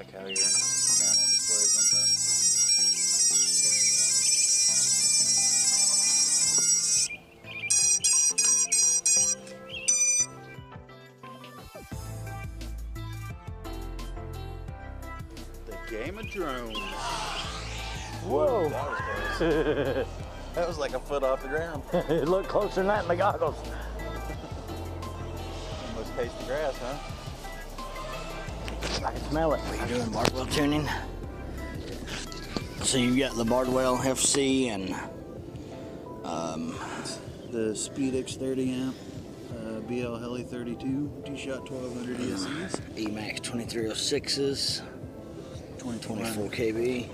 Like how your channel displays and stuff. The game of drones. Whoa. That was close. That was like a foot off the ground. It looked closer than that in the goggles. Almost taste the grass, huh? I can smell it. What are you doing, Bardwell tuning? So you've got the Bardwell FC and The Speedix 30 amp, BL Heli 32, G-Shot 1200 ESCs. Emax 2306s, 24 kb.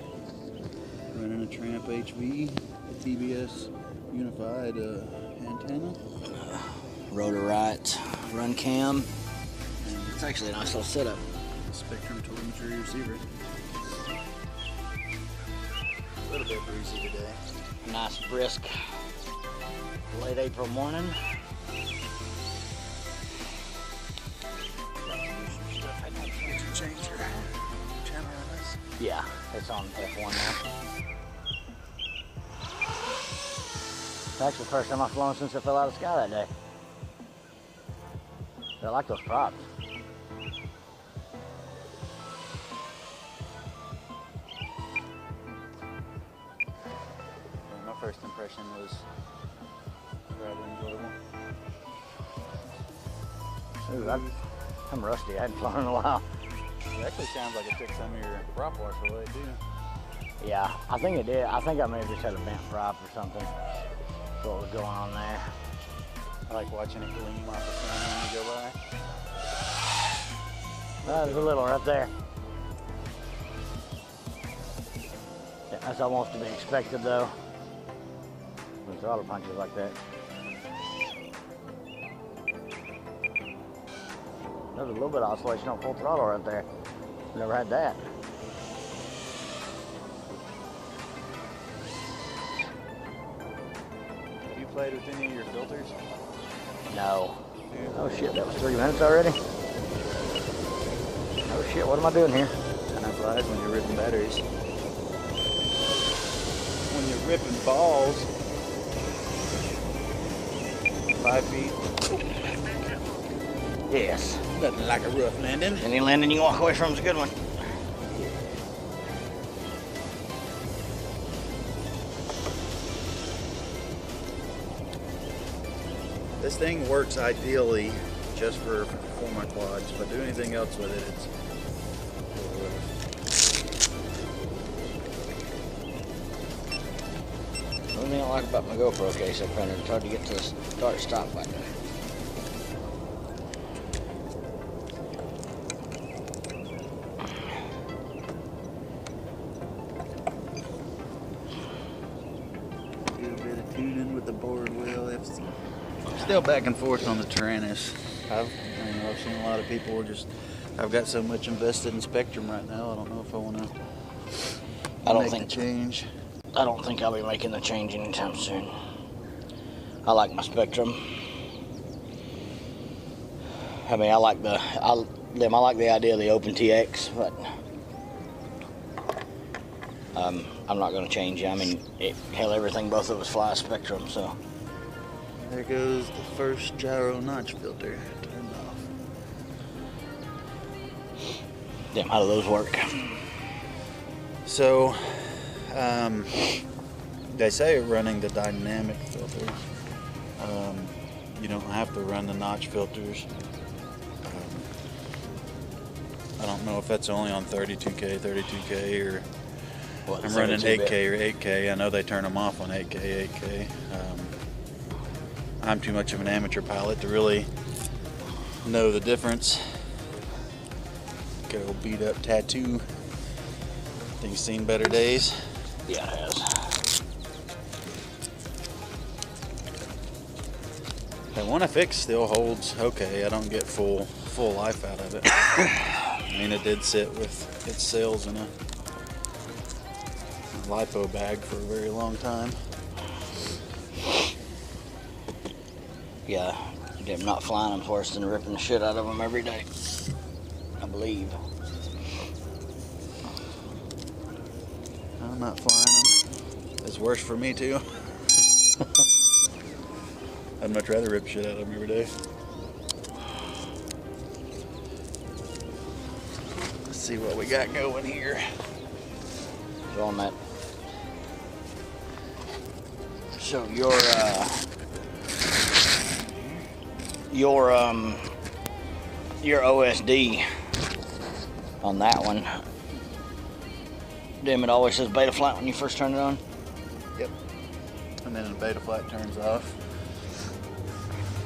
Running a Tramp HV, a TBS unified antenna. Rotor right, run cam. It's actually a nice little setup. Spectrum telemetry receiver. A little bit breezy today. Nice brisk late April morning. Change your channel on this. Yeah, it's on F1 now. It's actually the first time I've flown since it fell out of the sky that day. I like those props. My first impression was rather enjoyable. Ooh, I'm rusty. I hadn't flown in a while. It actually sounds like it took some of your prop wash away too. Yeah, I think it did. I think I may have just had a bent prop or something. That's what was going on there. I like watching it gleam off the sun when you go by. There's a little right there. Yeah, that's almost to be expected though. When throttle punches like that. There's a little bit of oscillation on full throttle right there. Never had that. Have you played with any of your filters? No. Oh shit, that was 3 minutes already? Oh shit, what am I doing here? Time flies when you're ripping batteries. When you're ripping balls. 5 feet. Yes. Nothing like a rough landing. Any landing you can walk away from is a good one. This thing works ideally just for my quads. If I do anything else with it, it's The only thing I like about my GoPro case up under, it's hard to get to the start-stop button. do a bit of tuning with the board wheel. It's still back and forth on the Taranis. I've seen a lot of people I've got so much invested in Spectrum right now. I don't know if I want to make the change. I don't think I'll be making the change anytime soon. I like my Spectrum. I mean, I like the idea of the OpenTX, but I'm not going to change it. I mean, hell, everything both of us fly Spectrum, so. There goes the first gyro notch filter turned off. Damn, how do those work? So, they say running the dynamic filter. You don't have to run the notch filters. I don't know if that's only on 32K, or What, I'm running 32-bit? 8K or 8K. I know they turn them off on 8K, 8K. I'm too much of an amateur pilot to really know the difference. Got a beat up tattoo. Thing's seen better days. Yeah, it has. The one I fixed still holds okay. I don't get full life out of it. I mean, it did sit with its sails in a lipo bag for a very long time. Yeah, them not flying them's worse than ripping the shit out of them every day, I believe. I'm not flying them. It's worse for me too. I'd much rather rip shit out of them every day. Let's see what we got going here. So on that. So your OSD on that one. Damn, it always says beta flight when you first turn it on. Yep. And then the beta flight turns off.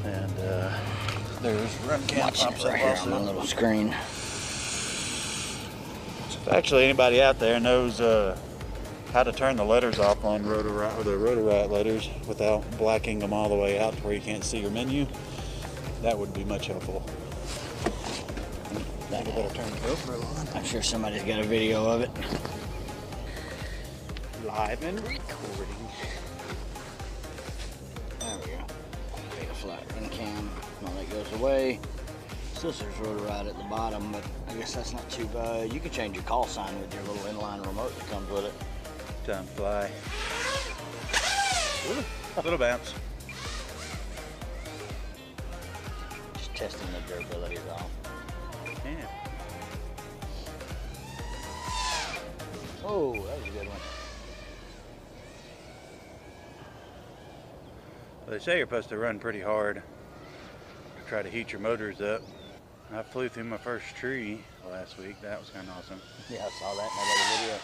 And there's run cam Watch it pops right up here also. on my little screen. If actually anybody out there knows how to turn the letters off on the Rotor-Riot letters without blacking them all the way out to where you can't see your menu, that would be much helpful. I think I better turn the GoPro on. I'm sure somebody's got a video of it. Live and recording. There we go. Beta flight run cam. While that goes away. Still says Rotor-Riot at the bottom, but I guess that's not too bad. You can change your call sign with your little inline remote that comes with it. Time to fly. Ooh, little bounce. Just testing the durability is all. Yeah. Oh, that was a good one. Well, they say you're supposed to run pretty hard to try to heat your motors up. I flew through my first tree last week. That was kind of awesome. Yeah, I saw that in that other video.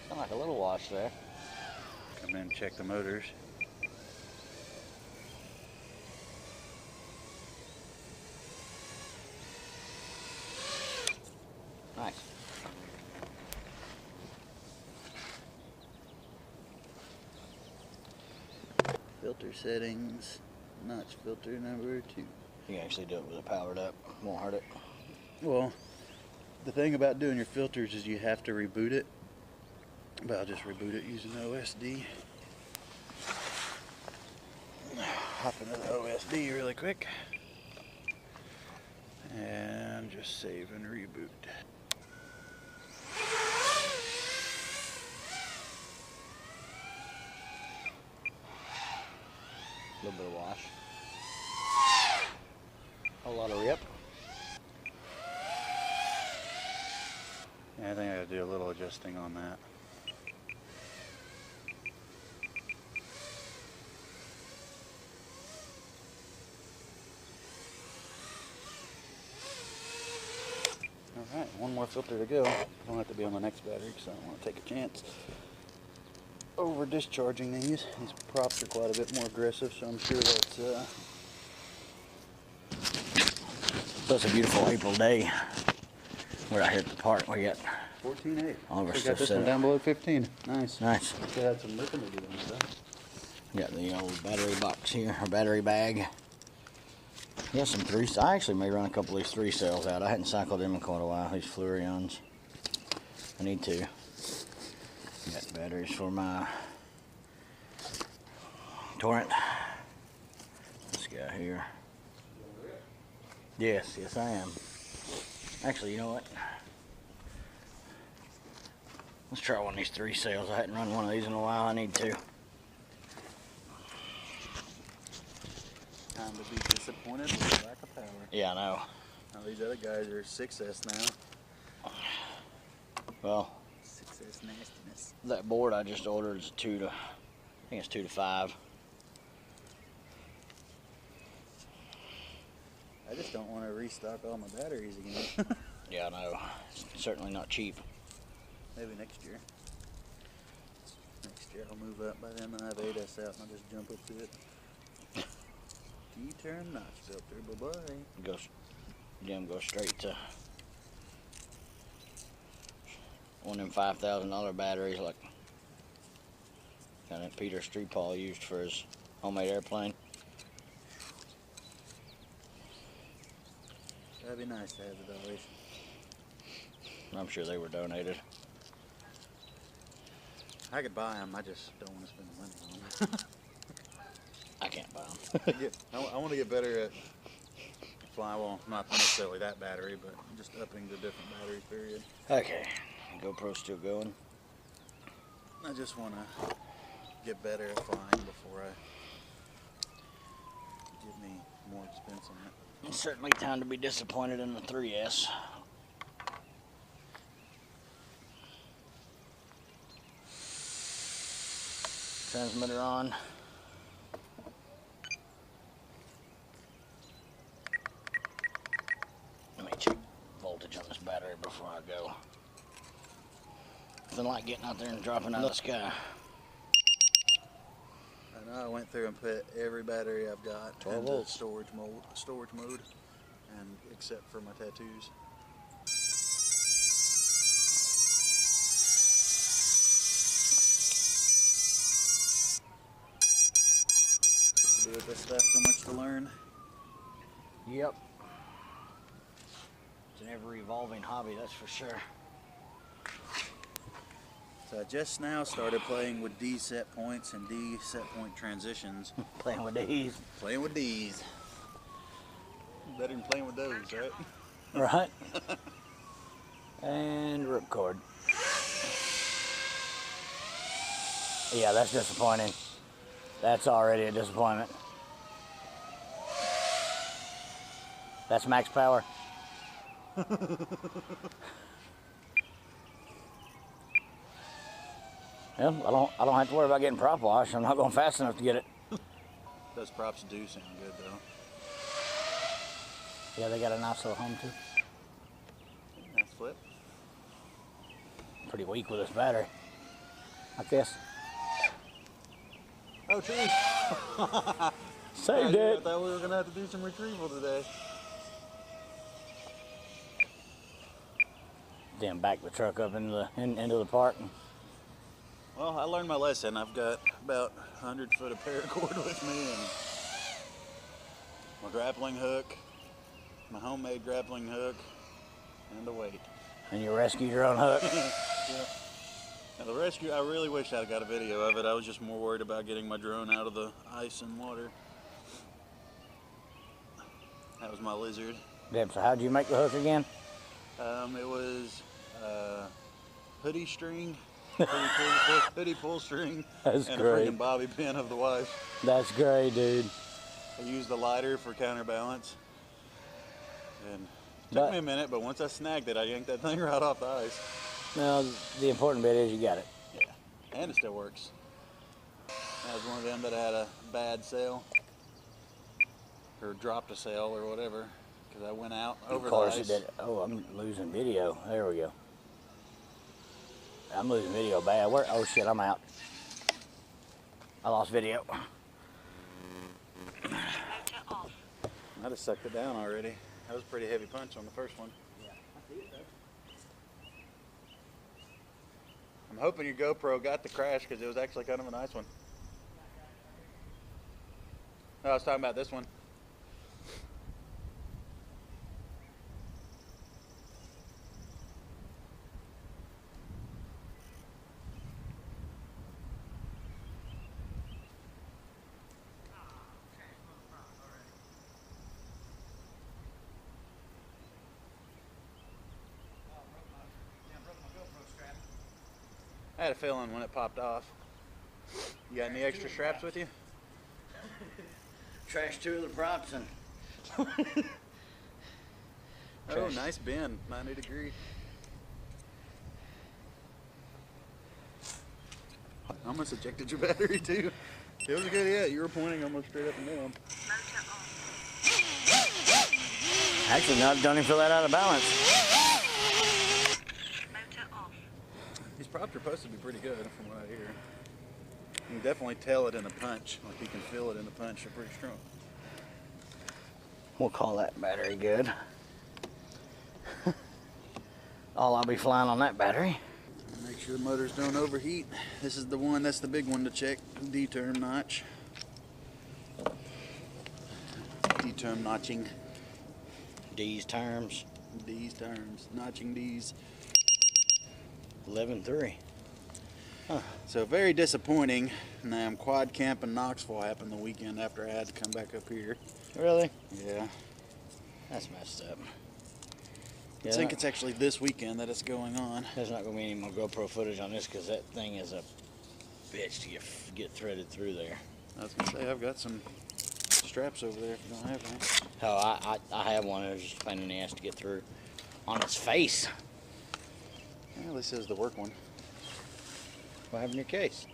Sound like a little wash there. Come in and check the motors. Nice. Filter settings, notch filter number 2. You can actually do it with it powered up. Won't hurt it. Well, the thing about doing your filters is you have to reboot it. But I'll just reboot it using OSD. Hop into the OSD really quick. And just save and reboot. A little bit of wash. A lot of rip. Yeah, I think I gotta do a little adjusting on that. Alright, one more filter to go. Don't have to be on the next battery because I don't want to take a chance over discharging these. These props are quite a bit more aggressive, so I'm sure that's So it's a beautiful April day. We're out here at the park. We got 14.8. all of our We stuff got this set one up. down below 15. Nice. Nice. They had some ripping to do and stuff. Got the old battery box here, or battery bag. Got some I actually may run a couple of these 3 cells out. I hadn't cycled them in quite a while, these Fluorions. I need to. Got batteries for my Torrent. This guy here. Yes, yes I am. Actually, you know what? Let's try one of these 3 cells. I hadn't run one of these in a while. I need to. Time to be disappointed with lack of power. Yeah, I know. Now these other guys are 6S now. Well, 6S nastiness. that board I just ordered is I think it's 2 to 5. I just don't want to restock all my batteries again. Yeah, I know. It's certainly not cheap. Maybe next year. Next year I'll move up. By then I'll have 8S out and I'll just jump up to it. D-turn notch filter. Bye-bye. Jim goes straight to one of them $5,000 batteries like kind of Peter Streetpaw used for his homemade airplane. That'd be nice to have the donation. I'm sure they were donated. I could buy them. I just don't want to spend the money on them. I can't buy them. I want to get better at flying. Well, not necessarily that battery, but just upping the different batteries, period. Okay, GoPro still going? I just want to get better at flying before I get any more expense on it. It's certainly time to be disappointed in the 3S. Transmitter on. Let me check voltage on this battery before I go. Nothing like getting out there and dropping out of the sky. I know I went through and put every battery I've got 12 into volts. storage mode, and except for my tattoos. Do with this stuff, so much to learn. Yep. It's an ever-evolving hobby, that's for sure. So I just now started playing with D set points and D set point transitions. Playing with these. Playing with D's. Better than playing with those, right? Right. And ripcord. Yeah, that's disappointing. That's already a disappointment. That's max power. Well, I don't have to worry about getting prop wash. I'm not going fast enough to get it. Those props do sound good though. Yeah, they got a nice little home too. Nice flip. Pretty weak with this battery. Like this. Oh, geez. Saved I it. thought we were gonna have to do some retrieval today. Then back the truck up into the park. Well, I learned my lesson. I've got about 100 foot of paracord with me and my grappling hook, my homemade grappling hook, and a weight. And you rescued your own hook. Yeah. Now the rescue, I really wish I'd got a video of it. I was just more worried about getting my drone out of the ice and water. That was my lizard. Deb, so how'd you make the hook again? It was hoodie string, hoodie pull string, That's and great. a freaking bobby pin of the wife. That's great, dude. I used the lighter for counterbalance. And it But- took me a minute, but once I snagged it, I yanked that thing right off the ice. Now, the important bit is you got it. Yeah, and it still works. That was one of them that had a bad sail, or dropped a sail or whatever, because I went out over Of course the it ice. did. Oh, I'm losing video. There we go. I'm losing video bad. Where? Oh shit, I'm out. I lost video. I just sucked it down already. That was a pretty heavy punch on the first one. I'm hoping your GoPro got the crash because it was actually kind of a nice one. No, I was talking about this one. I had a feeling when it popped off. You got any extra straps with you? Trash 2 of the props and Oh, nice bend, 90 degree. I almost ejected your battery too. It was a good hit. You were pointing almost straight up and down. actually don't even feel that out of balance. These props are supposed to be pretty good from what I hear. You can definitely tell it in the punch. Like you can feel it in the punch. They're pretty strong. We'll call that battery good. All I'll be flying on that battery. Make sure the motors don't overheat. This is the one, that's the big one to check. D-term notch. D-term notching. D's terms. D's terms. Notching D's. 11.3. So very disappointing. Now I'm quad camp in Knoxville happened the weekend after I had to come back up here. Really? Yeah. That's messed up. I think it's actually this weekend that it's going on. There's not going to be any more GoPro footage on this because that thing is a bitch to get threaded through there. I was going to say, I've got some straps over there if you don't have any. Oh, I have one. It was just a pain in the ass to get through. On its face. Well, this is the work one. What happened in your case?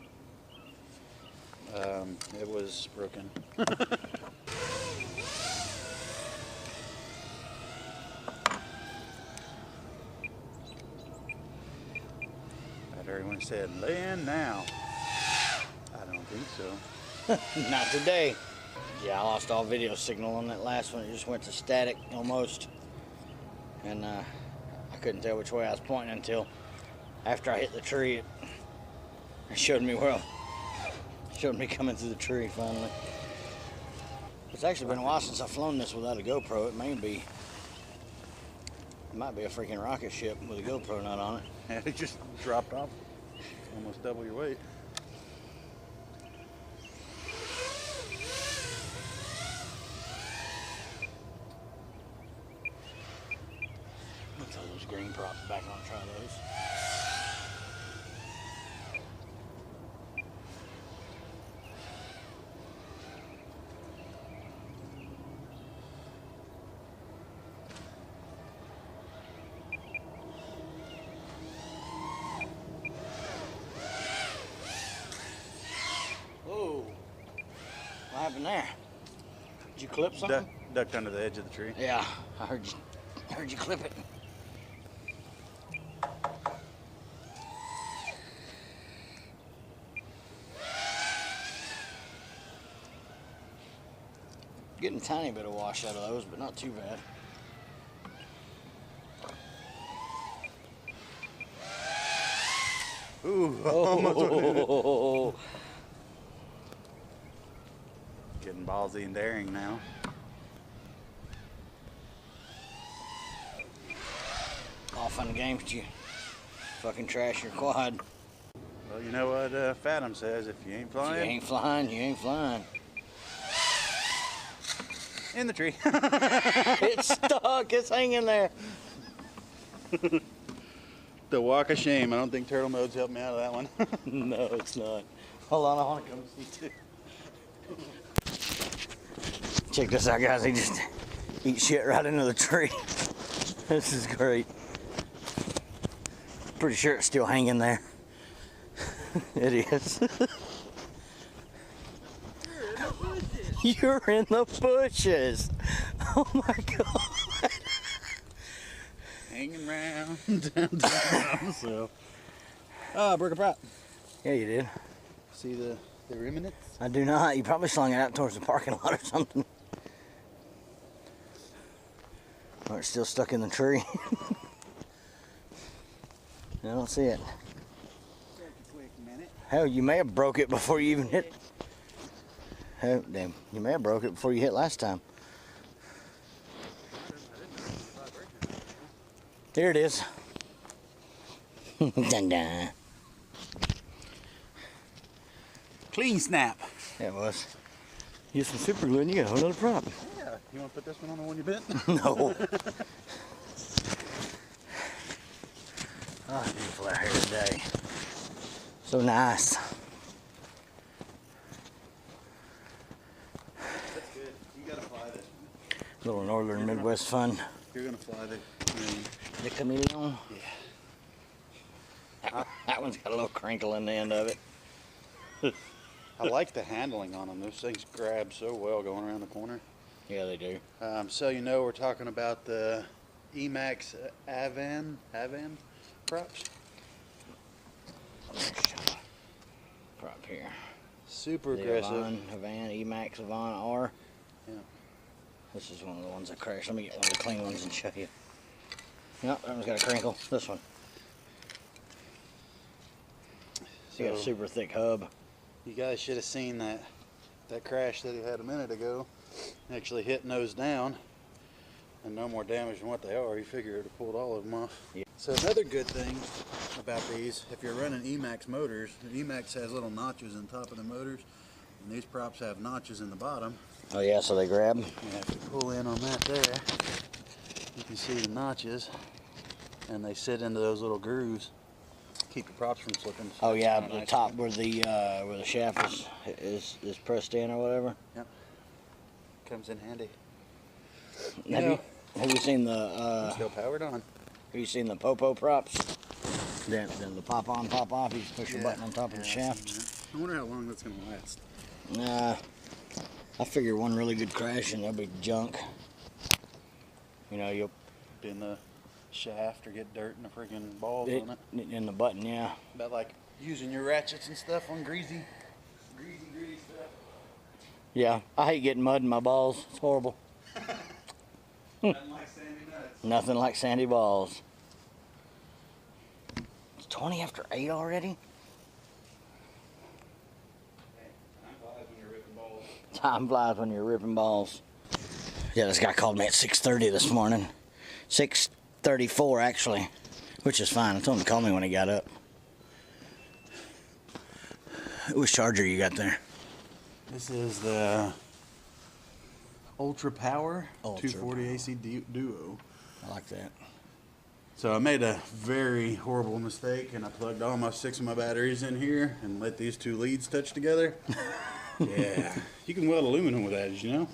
It was broken. Everyone said, land now. I don't think so. Not today. Yeah, I lost all video signal on that last one. It just went to static almost. And I couldn't tell which way I was pointing until after I hit the tree. It showed me showed me coming through the tree finally. It's actually been a while since I've flown this without a GoPro. It might be a freaking rocket ship with a GoPro nut on it. And it just dropped off. Almost double your weight. Let's throw those green props back on and try those. What happened there? Did you clip something? Ducked under the edge of the tree. Yeah, I heard you clip it. Getting a tiny bit of wash out of those, but not too bad. Ooh, Oh. Getting ballsy and daring now. All fun and games, but you fucking trash your quad. Well, you know what Fathom says, if you ain't flying, You ain't flying, you ain't flying. in the tree. It's stuck, it's hanging there. The walk of shame. I don't think turtle mode's helped me out of that one. No, it's not. Hold on, I want to come see too. Check this out, guys. He just eats shit right into the tree. This is great. Pretty sure it's still hanging there. It is. You're in the bushes. Oh my God. Hanging around downtown. So, broke a prop. Yeah, you did. See the remnants? I do not. You probably slung it out towards the parking lot or something. Or it's still stuck in the tree. I don't see it. Quick minute. Hell, you may have broke it before you even hit. Oh, damn. You may have broke it before you hit last time. Here it is. Dun dun. Clean snap. Yeah, it was. Use some super glue and you got a whole other prop. Yeah. You want to put this one on the one you bent? No. Oh, beautiful out here today. So nice. That's good. You gotta fly this one. Little northern Midwest fun. You're gonna fly the The chameleon. Yeah. That one's got a little crinkle in the end of it. I like the handling on them. Those things grab so well going around the corner. Yeah, they do. So you know we're talking about the Emax Avan props. Prop here. Super The aggressive. Havan, Emax Avant R. Yeah. This is one of the ones that crashed. Let me get one of the clean ones and show you. Yep, that one's got a crinkle. This one. It's got a super thick hub. You guys should have seen that crash that he had a minute ago. Actually hit nose down, and no more damage than what they are. You figure it would have pulled all of them off. Yeah. So another good thing about these, if you're running Emax motors, Emax has little notches on top of the motors, and these props have notches in the bottom. Oh yeah, so they grab. You have to pull in on that there. You can see the notches. and they sit into those little grooves, keep the props from slipping. Oh yeah, Kinda the nice. top where the shaft is pressed in or whatever. Comes in handy. Have you seen the Still powered on. have you seen the Popo props? Then the pop on, pop off. You just push a button on top of the shaft. I wonder how long that's gonna last. I figure one really good crash and there'll be junk. You know, you'll In the shaft or get dirt in the freaking balls on it. in the button, yeah. About like using your ratchets and stuff on greasy stuff. Yeah, I hate getting mud in my balls. It's horrible. Nothing like sandy nuts. Nothing like sandy balls. It's 20 after 8 already? Time flies when you're ripping balls. Time flies when you're ripping balls. Yeah, this guy called me at 6:30 this morning. 6:34 actually, which is fine. I told him to call me when he got up. Which charger you got there? This is the Ultra Power Ultra 240 AC Duo. I like that. So I made a very horrible mistake, and I plugged all my 6 of my batteries in here and let these 2 leads touch together. Yeah, you can weld aluminum with that, did you know?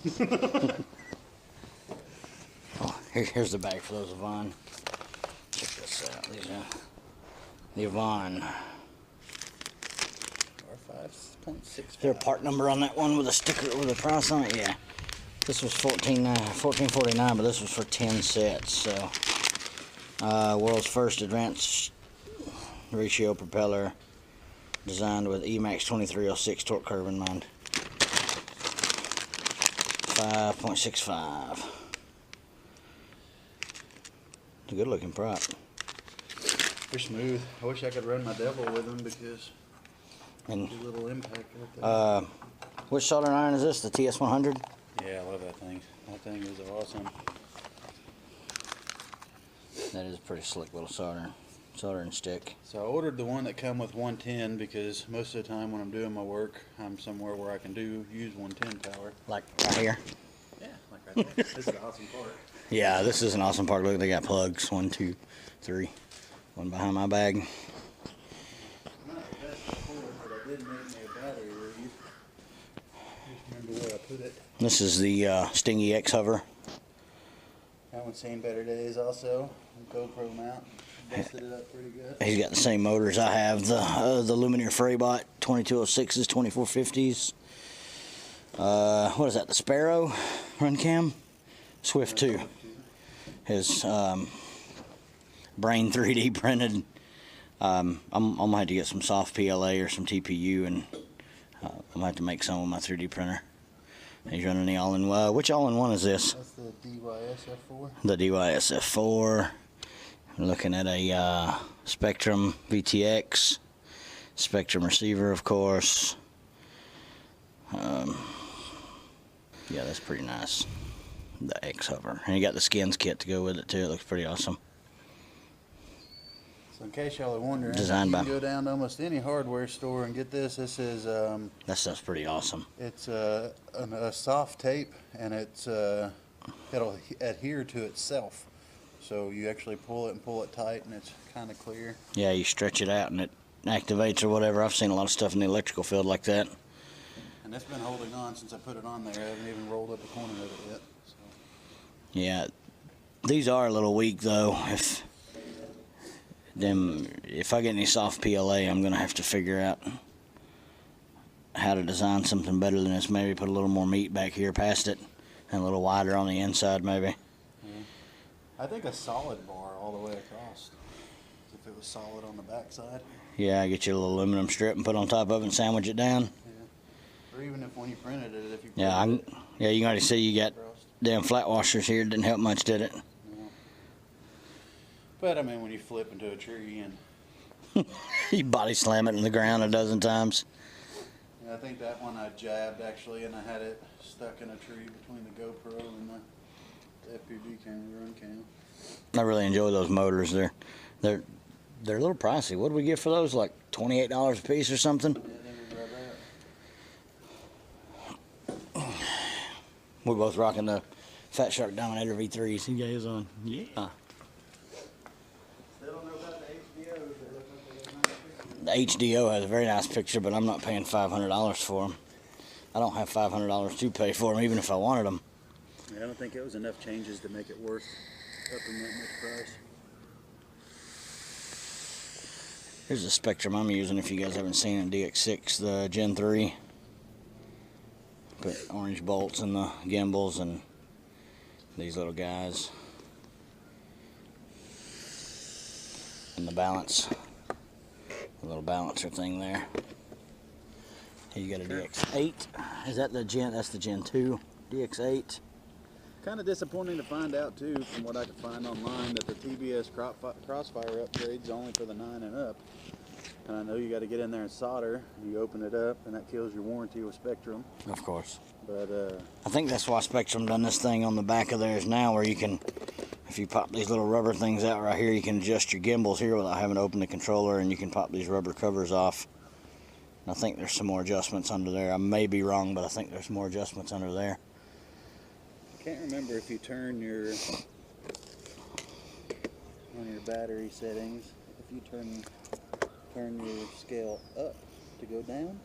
Oh, here's the bag for those Avon. Check this out. These are the Avon. R5.6. Is there a part number on that one with a sticker with a price on it? Yeah. This was $14.49, but this was for 10 sets. So, world's first advanced ratio propeller, designed with Emax 2306 torque curve in mind. 5.65. It's a good looking prop. They're smooth. I wish I could run my Devil with them because And a little impact right there. which soldering iron is this? The TS100? Yeah, I love that thing. That thing is awesome. That is a pretty slick little soldering stick. So I ordered the one that come with 110 because most of the time when I'm doing my work, I'm somewhere where I can use 110 power. Like right here. Yeah, like right there. This is the awesome part. Yeah, this is an awesome part. Look, they got plugs. 1, 2, 3. One behind my bag. Not the best before, but I did make me a battery read. Just remember where I put it. This is the Stingy X Hover. That one's seen better days also. GoPro mount. Busted it up pretty good. He's got the same motors I have. The Lumineer Freibot 2206s, 2450s. What is that? The Sparrow run cam? Swift 2. His Brain 3D printed. I'm gonna have to get some soft PLA or some TPU, and I'm gonna have to make some with my 3D printer. He's running the all-in-one. Which all-in-one is this? That's the DYSF4. The DYSF4. We're looking at a Spectrum VTX, Spectrum receiver, of course. Yeah, that's pretty nice. The X Hover, and you got the skins kit to go with it too. It looks pretty awesome. So in case y'all are wondering, Designed you by- can go down to almost any hardware store and get this. This is That stuff's pretty awesome. it's a soft tape, and it'll adhere to itself. So you actually pull it tight, and it's kind of clear. Yeah, you stretch it out and it activates or whatever. I've seen a lot of stuff in the electrical field like that. And it's been holding on since I put it on there. I haven't even rolled up a corner of it yet. So. Yeah, these are a little weak though. If I get any soft PLA, I'm gonna have to figure out how to design something better than this. Maybe put a little more meat back here past it, and a little wider on the inside, maybe. I think a solid bar all the way across. If it was solid on the backside. Yeah, get you a little aluminum strip and put on top of it and sandwich it down. Or even if when you printed it, if you Yeah, printed yeah, you can already see you got it across. damn flat washers here. Didn't help much, did it? But I mean, when you flip into a tree, and You body slam it in the ground a dozen times. I think that one I jabbed actually, and I had it stuck in a tree between the GoPro and the FPV camera, run cam. I really enjoy those motors. They're a little pricey. What did we get for those? Like $28 a piece or something? Yeah, then we grab that. We're both rocking the Fat Shark Dominator V3s. He got his on. Yeah. The HDO has a very nice picture, but I'm not paying $500 for them. I don't have $500 to pay for them, even if I wanted them. Yeah, I don't think it was enough changes to make it worth upping that much price. Here's the Spectrum I'm using if you guys haven't seen it, DX6, the Gen 3. Put orange bolts in the gimbals and these little guys. And the balance, the little balancer thing there. Here you got a DX8. Is that the Gen, that's the Gen 2 DX8. Kind of disappointing to find out too, from what I could find online, that the TBS Crossfire upgrade's only for the 9 and up. And I know you got to get in there and solder. You open it up, and that kills your warranty with Spectrum. Of course. But I think that's why Spectrum done this thing on the back of theirs now, where you can, if you pop these little rubber things out right here, you can adjust your gimbals here without having to open the controller, and you can pop these rubber covers off. And I think there's some more adjustments under there. I may be wrong, but I think there's more adjustments under there. Can't remember if you turn your on your battery settings, if you turn your scale up to go down.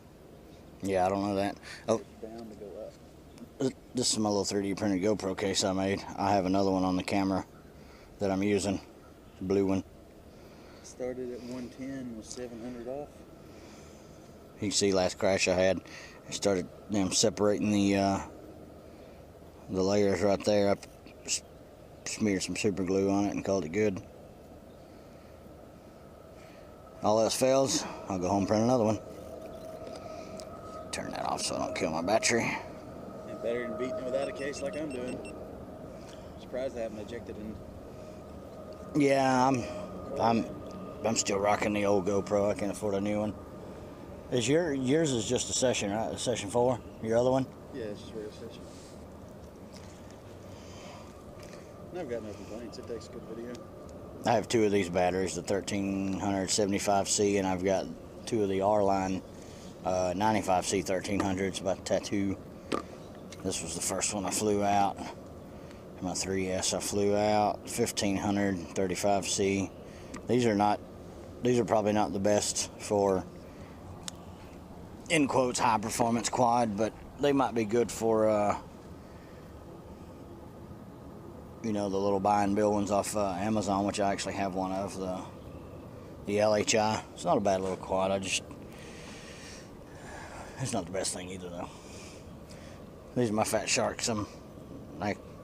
Yeah, I don't know that. Oh, down to go up. This is my little 3D printed GoPro case I made. I have another one on the camera that I'm using, blue one. Started at 110, was 700 off. You can see last crash I had, I started separating the layers right there. I smeared some super glue on it and called it good. All else fails, I'll go home and print another one. Turn that off so I don't kill my battery. And better than beating it without a case like I'm doing. Surprised I haven't ejected in. Yeah, I'm still rocking the old GoPro. I can't afford a new one. Is yours is just a session, right? A session 4. Your other one? Yeah, it's just a regular session. I've got no complaints. It takes a good video. I have 2 of these batteries, the 1375C, and I've got 2 of the R-Line 95C 1300s, about tattoo. This was the first one I flew out. My 3S I flew out, 1500 35C. These are probably not the best for, in quotes, high performance quad, but they might be good for you know, the little buy and build ones off Amazon, which I actually have one of, the LHI. It's not a bad little quad. It's not the best thing either, though. These are my Fat Sharks. I'm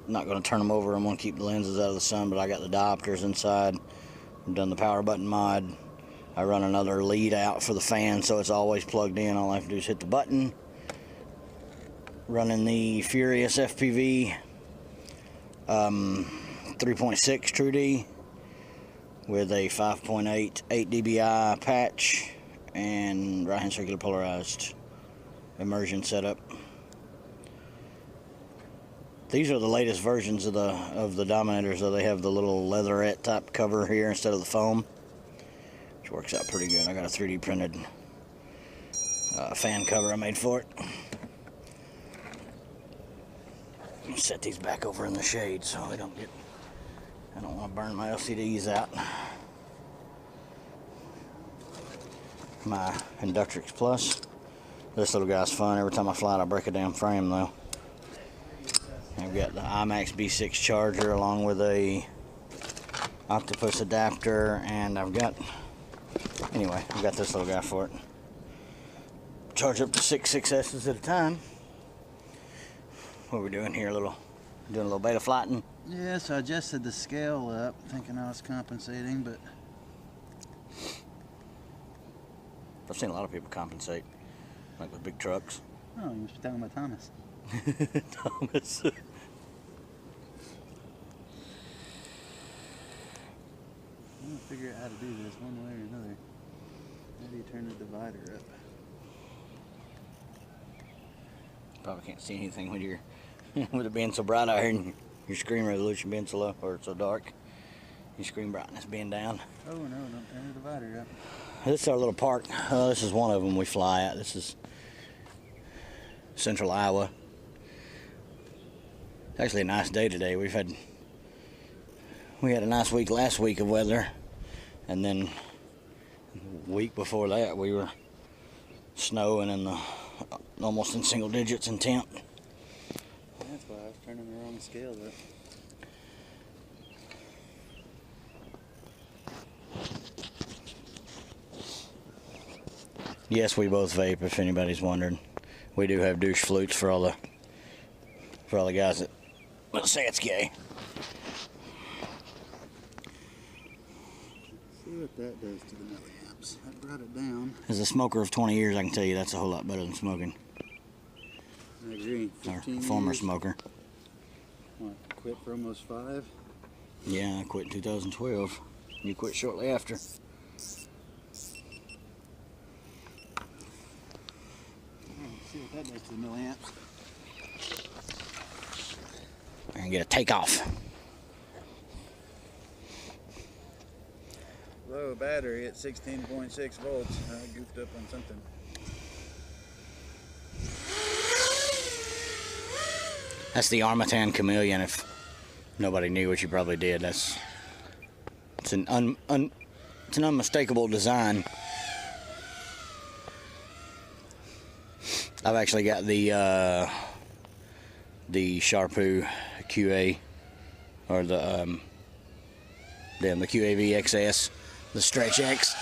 not going to turn them over. I'm going to keep the lenses out of the sun, but I got the diopters inside. I've done the power button mod. I run another lead out for the fan, so it's always plugged in. All I have to do is hit the button. Running the Furious FPV 3.6 True D with a 5.8 8 dBi patch and right hand circular polarized immersion setup. These are the latest versions of the Dominators, so they have the little leatherette type cover here instead of the foam, which works out pretty good. I got a 3D printed fan cover I made for it. Set these back over in the shade so I don't want to burn my LCDs out. My Inductrix Plus. This little guy's fun. Every time I fly it, I break a damn frame though. I've got the IMAX B6 charger along with a Octopus adapter, and I've got this little guy for it. Charge up to 6 6S's at a time. What are we doing here? Doing a little beta flighting? Yeah, so I adjusted the scale up, thinking I was compensating, but I've seen a lot of people compensate, like with big trucks. oh, you must be talking about Thomas. Thomas. I'm gonna figure out how to do this one way or another. How do you turn the divider up? Probably can't see anything when you're with it being so bright out here and your screen resolution being so low or so dark. Your screen brightness being down. Oh no, don't turn the divider up. This is our little park. This is one of them we fly at. This is Central Iowa. It's actually a nice day today. We had a nice week last week of weather, and then Week before that, we were snowing in the almost in single digits in temp. That's why I was turning the wrong scale up. Yes, we both vape, if anybody's wondering. We do have douche flutes for all the guys that let's say it's gay. See what that does to the milliamps. That brought it down. As a smoker of 20 years, I can tell you that's a whole lot better than smoking. I agree. Or 15 former years. smoker. What, quit for almost 5? Yeah, I quit in 2012. You quit shortly after. See what that does to the milliamps. We're gonna get a takeoff. Low battery at 16.6 volts. I goofed up on something. That's the Armatan Chameleon. If nobody knew, which you probably did, it's an unmistakable design. I've actually got the Sharpoo QA, or the QAV XS, the Stretch X.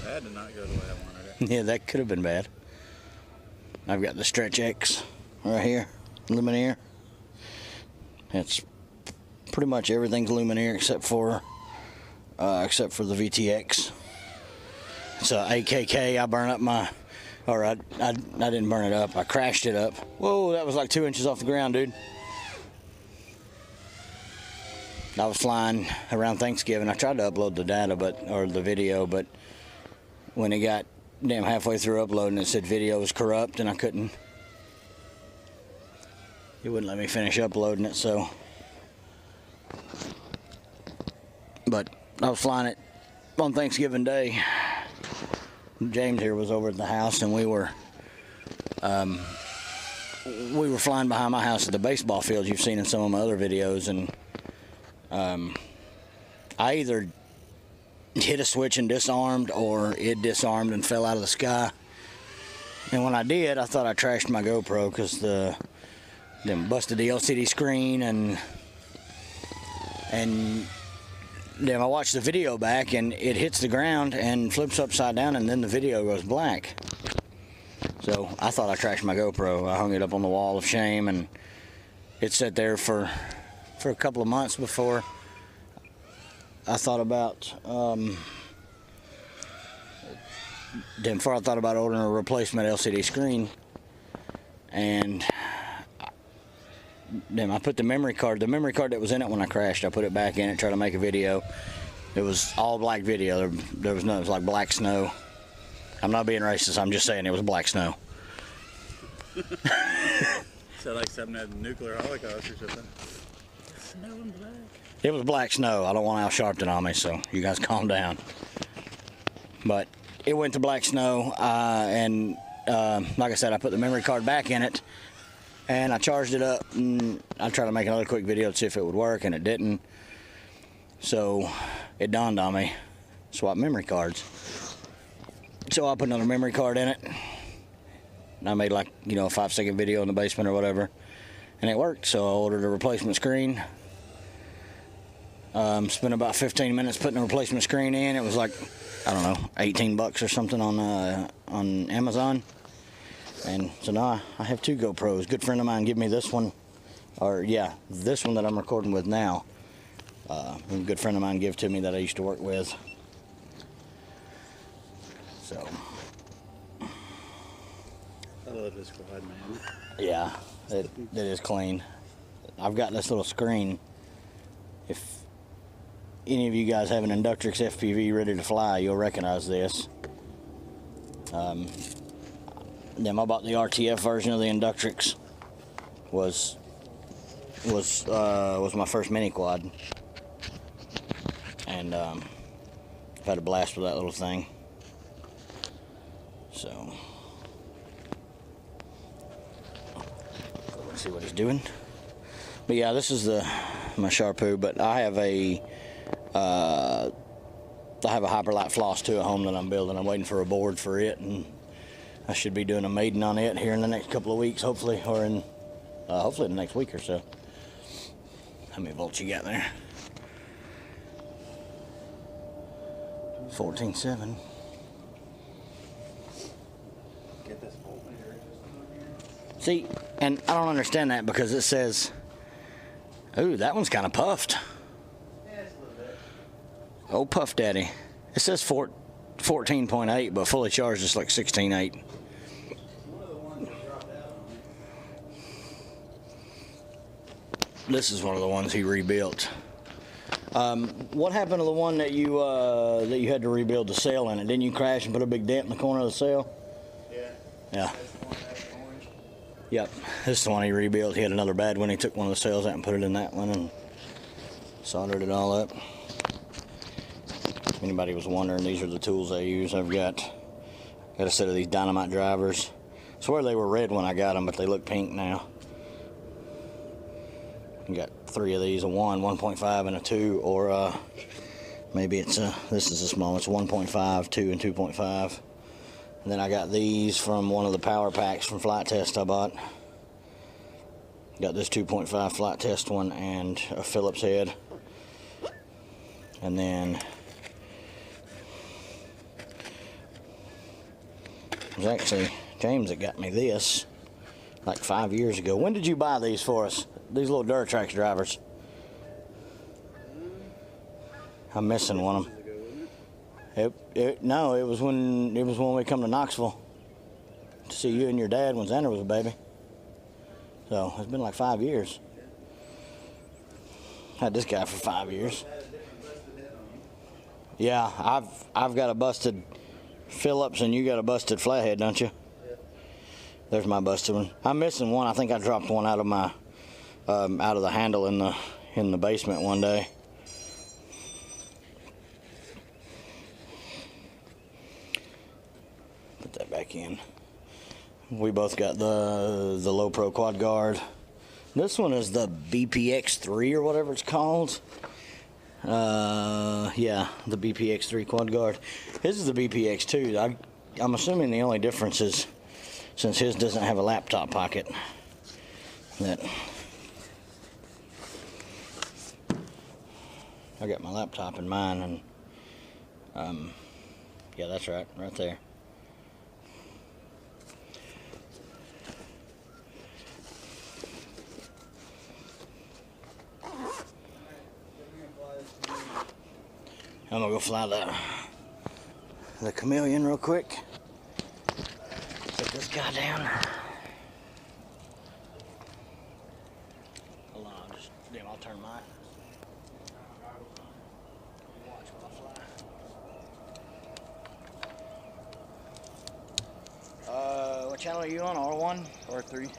That did not go the way I wanted it. Yeah, that could have been bad. I've got the Stretch X right here, Lumineer. It's pretty much everything's Lumineer except for the VTX. It's a AKK. I burn up my, or I didn't burn it up. I crashed it up. Whoa, that was like 2 inches off the ground, dude. I was flying around Thanksgiving. I tried to upload the data, or the video, but when it got damn halfway through uploading, it said video was corrupt, and I couldn't. It wouldn't let me finish uploading it, so. But I was flying it on Thanksgiving Day. James here was over at the house, and we were flying behind my house at the baseball field you've seen in some of my other videos, and I either hit a switch and disarmed, or it disarmed and fell out of the sky. And when I did, I thought I trashed my GoPro because then busted the LCD screen, and then I watched the video back, and it hits the ground and flips upside down, and then the video goes black. So I thought I trashed my GoPro. I hung it up on the wall of shame, and it sat there for a couple of months before I thought about ordering a replacement LCD screen. And then I put the memory card that was in it when I crashed, I put it back in it, tried to make a video. It was all black video. There was none. It was like black snow. I'm not being racist. I'm just saying it was black snow. So like something at a nuclear holocaust or something. Snow and black. It was black snow. I don't want Al Sharpton on me, so you guys calm down. But it went to black snow, and like I said, I put the memory card back in it, and I charged it up, and I tried to make another quick video to see if it would work, and it didn't. So it dawned on me, swap memory cards. So I put another memory card in it, and I made like, a 5-second video in the basement or whatever, and it worked. So I ordered a replacement screen. Spent about 15 minutes putting the replacement screen in. It was like, I don't know, $18 or something on Amazon. And so now I have 2 GoPros. A good friend of mine gave me this one, this one that I'm recording with now. A good friend of mine gave to me that I used to work with. So. I love this quad, man. Yeah, it is clean. I've got this little screen. If any of you guys have an Inductrix FPV ready to fly, you'll recognize this. Then I bought the RTF version of the Inductrix. Was my first mini quad, and I've had a blast with that little thing. So let's see what he's doing. But yeah, this is my Sharpoo, but I have a I have a Hyperlite Floss 2 at home that I'm building. I'm waiting for a board for it, and I should be doing a maiden on it here in the next couple of weeks, hopefully, or in hopefully the next week or so. How many volts you got there? 14.7. Get this voltmeter. See, and I don't understand that because it says, ooh, that one's kind of puffed. Yeah, it's a little bit. Oh, Puff Daddy. It says 14.8, but fully charged is like 16.8. One of the ones that dropped out on me. This is one of the ones he rebuilt. What happened to the one that you had to rebuild the sail in it? Didn't you crash and put a big dent in the corner of the sail? Yeah. Yeah. That's the one that's orange. Yep. This is the one he rebuilt. He had another bad one. He took one of the sails out and put it in that one and soldered it all up. If anybody was wondering, these are the tools I use. I've got a set of these dynamite drivers. I swear they were red when I got them, but they look pink now. I got 3 of these, a 1, 1.5, and a 2, or maybe it's this is a small, it's 1.5, 2, and 2.5. And then I got these from one of the power packs from Flight Test I bought. Got this 2.5 Flight Test one and a Phillips head. And then it was actually James that got me this like 5 years ago. When did you buy these for us? These little Duratrax drivers. I'm missing one of them. No, it was when we come to Knoxville to see you and your dad when Xander was a baby. So it's been like 5 years. Had this guy for 5 years. Yeah, I've got a busted Phillips and you got a busted flathead, don't you? There's my busted one. I'm missing one. I think I dropped one out of my out of the handle in the basement one day. Put that back in. We both got the Low Pro Quad Guard. This one is the BPX3 or whatever it's called. Yeah, the BPX3 Quad Guard. His is the BPX2. I'm assuming the only difference is since his doesn't have a laptop pocket. That I got my laptop in mine, and yeah, that's right there. I'm gonna go fly the Chameleon real quick. Put this guy down. Hold on, I'll turn mine. Watch while I fly. What channel are you on? R1? R3.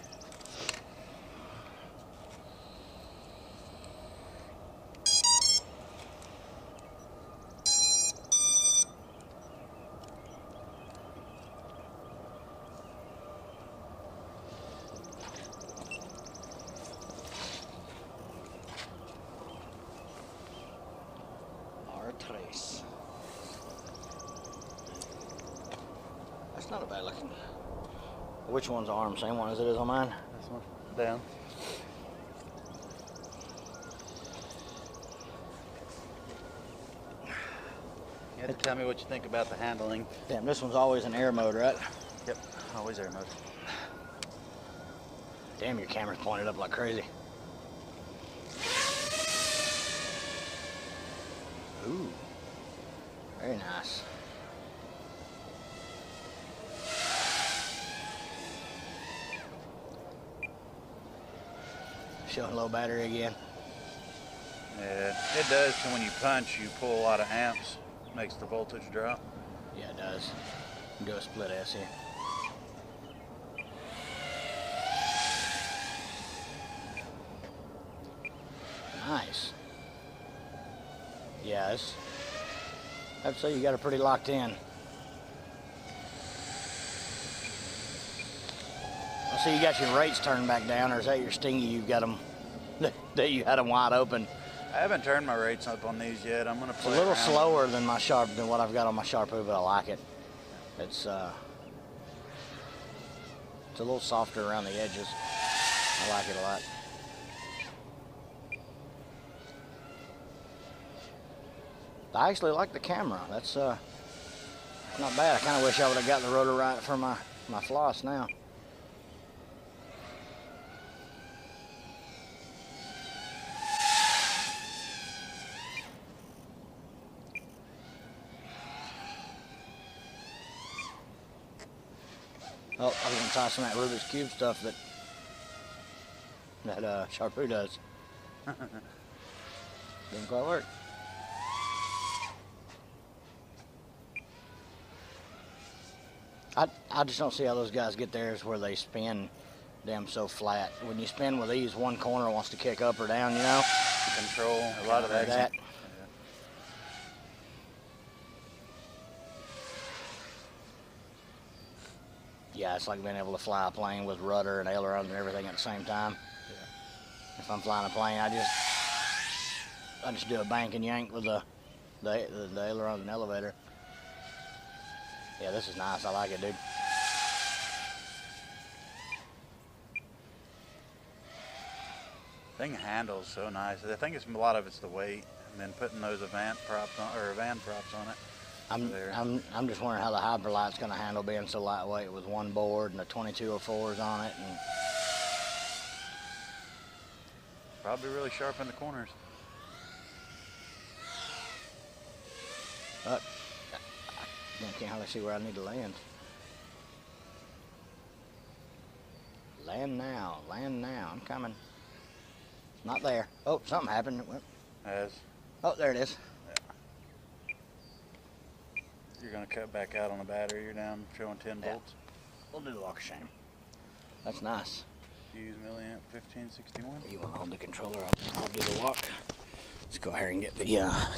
Trace. That's not a bad looking. Which one's arm? Same one as it is on mine? This one. Down. You have to tell me what you think about the handling. Damn, this one's always in air mode, right? Yep, always air mode. Damn, your camera's pointed up like crazy. Ooh, very nice. Showing low battery again. Yeah, it does. When you punch, you pull a lot of amps. Makes the voltage drop. Yeah, it does. Do a split S here. Nice. Yes. I'd say you got it pretty locked in. I see you got your rates turned back down, or is that your Stingy? You've got them that you had them wide open. I haven't turned my rates up on these yet. I'm gonna It's a play little around. slower than what I've got on my Sharpoo, but I like it. It's a little softer around the edges. I like it a lot. I actually like the camera. That's not bad. I kind of wish I would have got the rotor right for my floss now. Oh, I was gonna try some of that Rubik's Cube stuff that Sharpoo does. Didn't quite work. I just don't see how those guys get theirs where they spin them so flat. When you spin with these, one corner wants to kick up or down, you know? Control a lot of that. Yeah, it's like being able to fly a plane with rudder and ailerons and everything at the same time. Yeah. If I'm flying a plane, I just do a bank and yank with the ailerons and elevator. Yeah, this is nice. I like it, dude. Thing handles so nice. I think a lot of it's the weight, and then putting those van props on it. I'm just wondering how the Hyperlight's going to handle being so lightweight with one board and the 2204s on it. And probably really sharp in the corners. But I can't hardly see where I need to land. Land now, I'm coming. Not there. Oh, something happened. It went. Oh, there it is. Yeah. You're gonna cut back out on the battery. You're down showing 10 volts. We'll do the walk of shame. That's nice. Use milliamp 1561. You want to hold the controller? I'll do the walk. Let's go ahead and get the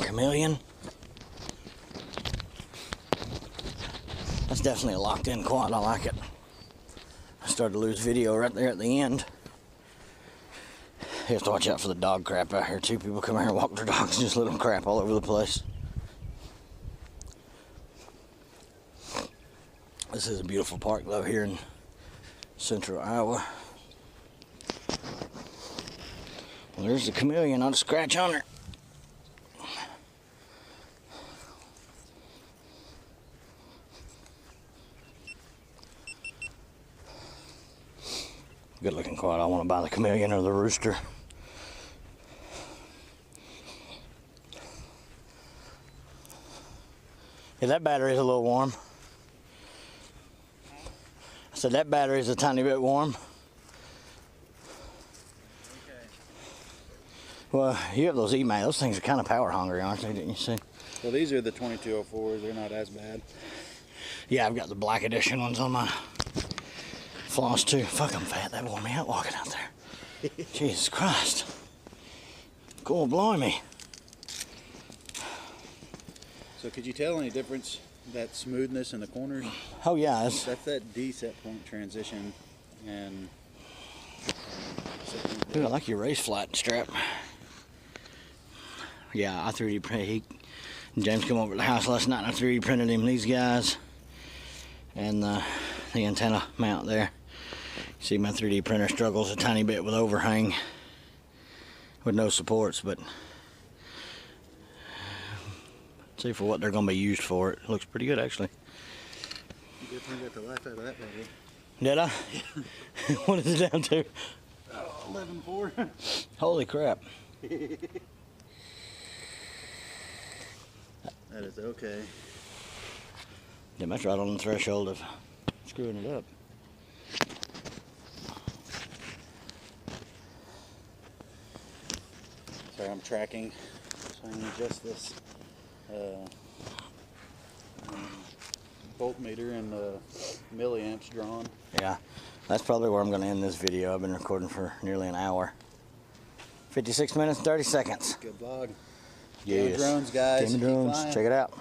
Chameleon. That's definitely a locked-in quad. I like it. I started to lose video right there at the end. You have to watch out for the dog crap out here too. People come here and walk their dogs and just let them crap all over the place. This is a beautiful park though here in central Iowa. Well, there's the Chameleon, not a scratch on her. Good looking quad. I want to buy the Chameleon or the Rooster. Yeah, that battery's a little warm. I said that battery's a tiny bit warm. Okay. Well, you have those emails. Those things are kind of power hungry, aren't they? Didn't you see? Well, these are the 2204s. They're not as bad. Yeah, I've got the black edition ones on my floss too. Fuck, I'm fat. That wore me out walking out there. Jesus Christ. God blimey. So could you tell any difference, that smoothness in the corners? Oh yeah, That's that D set point transition and dude, I like your race flat strap. Yeah, I 3D printed. James came over to the house last night and I 3D printed him these guys and the antenna mount there. See, my 3D printer struggles a tiny bit with overhang with no supports, but see, for what they're going to be used for, it looks pretty good actually. You definitely got the life out of that baby. Did I? What is it down to? 11.4. Holy crap. That is okay. Yeah, that's right on the threshold of screwing it up. Sorry, I'm tracking, so I can adjust this voltmeter and the milliamps drawn. Yeah, that's probably where I'm going to end this video. I've been recording for nearly an hour. 56 minutes and 30 seconds. Good vlog. Yes. Game of Drones, guys. Game of Drones. Check it out.